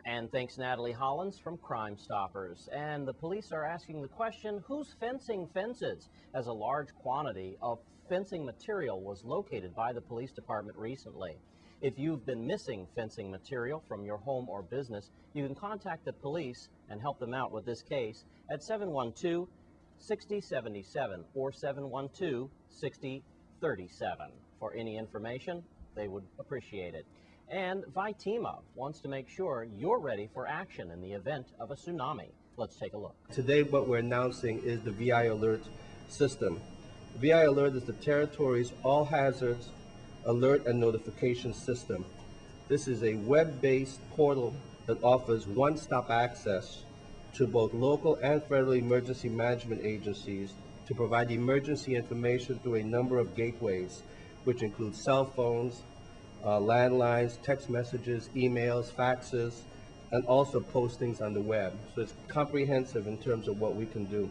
And thanks Natalie Hollins from Crime Stoppers. And the police are asking the question, who's fencing fences? As a large quantity of fencing material was located by the police department recently. If you've been missing fencing material from your home or business, you can contact the police and help them out with this case at 712-6077 or 712-6037. For any information, they would appreciate it. And VITEMA wants to make sure you're ready for action in the event of a tsunami. Let's take a look. Today what we're announcing is the VI Alert system. VI Alert is the territory's all hazards alert and notification system. This is a web-based portal that offers one-stop access to both local and federal emergency management agencies to provide emergency information through a number of gateways, which include cell phones, landlines, text messages, emails, faxes, and also postings on the web. So it's comprehensive in terms of what we can do.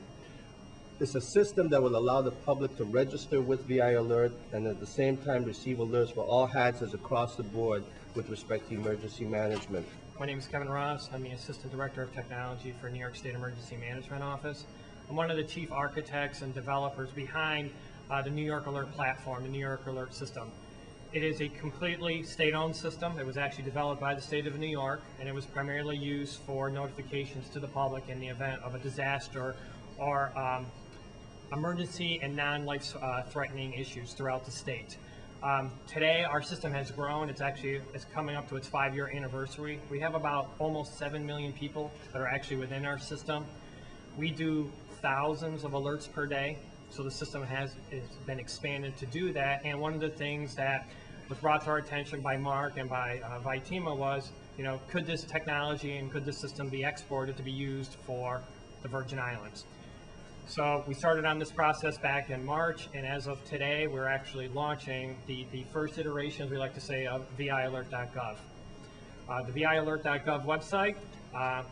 It's a system that will allow the public to register with VI Alert and at the same time receive alerts for all hazards across the board with respect to emergency management. My name is Kevin Ross. I'm the Assistant Director of Technology for New York State Emergency Management Office. I'm one of the chief architects and developers behind the New York Alert platform, the New York Alert system. It is a completely state-owned system. It was actually developed by the state of New York, and it was primarily used for notifications to the public in the event of a disaster or emergency and non-life threatening issues throughout the state. Today, our system has grown. It's coming up to its 5-year anniversary. We have about almost 7 million people that are actually within our system. We do thousands of alerts per day, so the system has been expanded to do that. And one of the things that was brought to our attention by Mark and by VITEMA was, could this technology and could this system be exported to be used for the Virgin Islands? So we started on this process back in March, and as of today, we're actually launching the first iteration, as we like to say, of VIAlert.gov. The VIAlert.gov website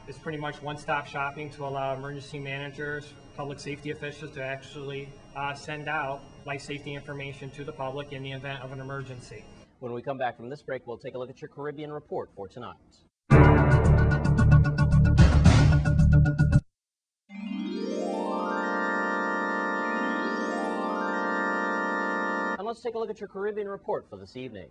is pretty much one-stop shopping to allow emergency managers, public safety officials to actually send out life safety information to the public in the event of an emergency. When we come back from this break, we'll take a look at your Caribbean report for tonight. And let's take a look at your Caribbean report for this evening.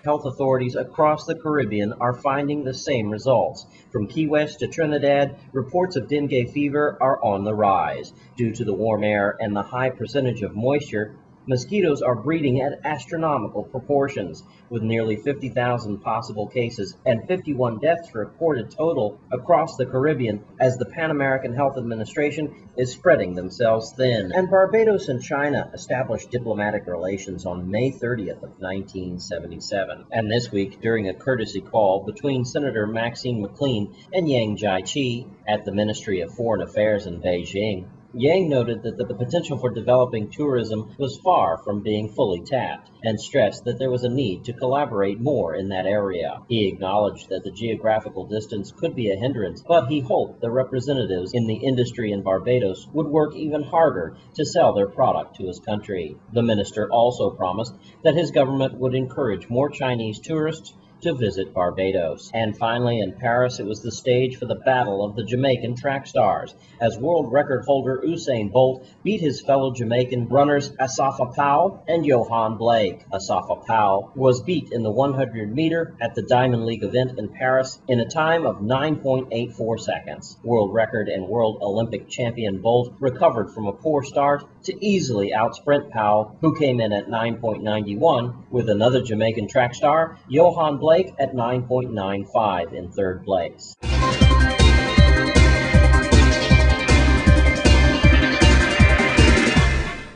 Health authorities across the Caribbean are finding the same results. From Key West to Trinidad, reports of dengue fever are on the rise. Due to the warm air and the high percentage of moisture, mosquitoes are breeding at astronomical proportions, with nearly 50,000 possible cases and 51 deaths reported total across the Caribbean as the Pan American Health Administration is spreading themselves thin. And Barbados and China established diplomatic relations on May 30th of 1977. And this week, during a courtesy call between Senator Maxine McLean and Yang Jiechi at the Ministry of Foreign Affairs in Beijing, Yang noted that the potential for developing tourism was far from being fully tapped and stressed that there was a need to collaborate more in that area. He acknowledged that the geographical distance could be a hindrance, but he hoped the representatives in the industry in Barbados would work even harder to sell their product to his country. The minister also promised that his government would encourage more Chinese tourists to visit Barbados. And finally, in Paris, it was the stage for the battle of the Jamaican track stars, as world record holder Usain Bolt beat his fellow Jamaican runners Asafa Powell and Johan Blake. Asafa Powell was beat in the 100-meter at the Diamond League event in Paris in a time of 9.84 seconds. World record and world Olympic champion Bolt recovered from a poor start to easily outsprint Powell, who came in at 9.91, with another Jamaican track star, Johan Blake, at 9.95 in third place.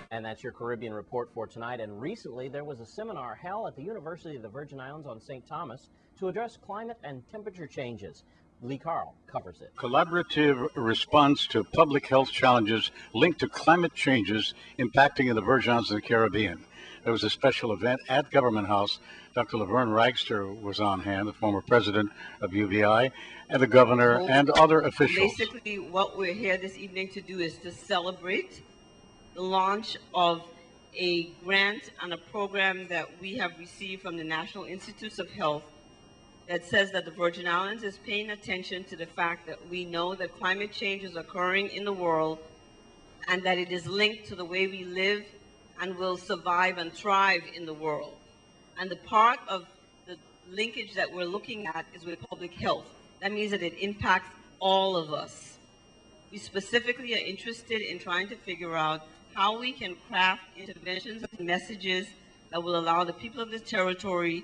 And that's your Caribbean report for tonight. And recently there was a seminar held at the University of the Virgin Islands on St. Thomas to address climate and temperature changes. Lee Carl covers it. Collaborative response to public health challenges linked to climate changes impacting the Virgin Islands and the Caribbean. There was a special event at Government House. Dr. Laverne Ragster was on hand, the former president of UVI, and the governor and other officials. Basically, what we're here this evening to do is to celebrate the launch of a grant on a program that we have received from the National Institutes of Health that says that the Virgin Islands is paying attention to the fact that we know that climate change is occurring in the world and that it is linked to the way we live and will survive and thrive in the world. And the part of the linkage that we're looking at is with public health. That means that it impacts all of us. We specifically are interested in trying to figure out how we can craft interventions and messages that will allow the people of this territory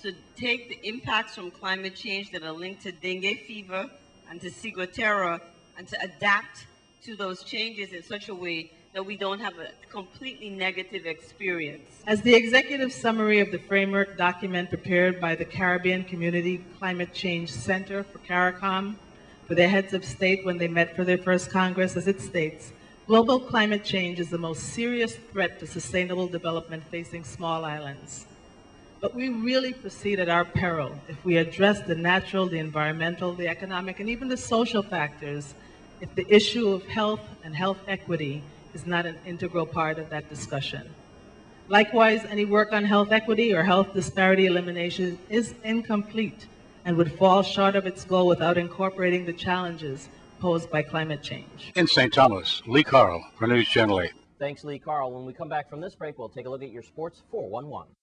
to take the impacts from climate change that are linked to dengue fever and to ciguatera and to adapt to those changes in such a way that we don't have a completely negative experience. As the executive summary of the framework document prepared by the Caribbean Community Climate Change Center for CARICOM for their heads of state when they met for their first Congress, as it states, global climate change is the most serious threat to sustainable development facing small islands. But we really proceed at our peril if we address the natural, the environmental, the economic, and even the social factors if the issue of health and health equity is not an integral part of that discussion. Likewise, any work on health equity or health disparity elimination is incomplete and would fall short of its goal without incorporating the challenges posed by climate change. In St. Thomas, Lee Carl for News Channel 8. Thanks, Lee Carl. When we come back from this break, we'll take a look at your Sports 411.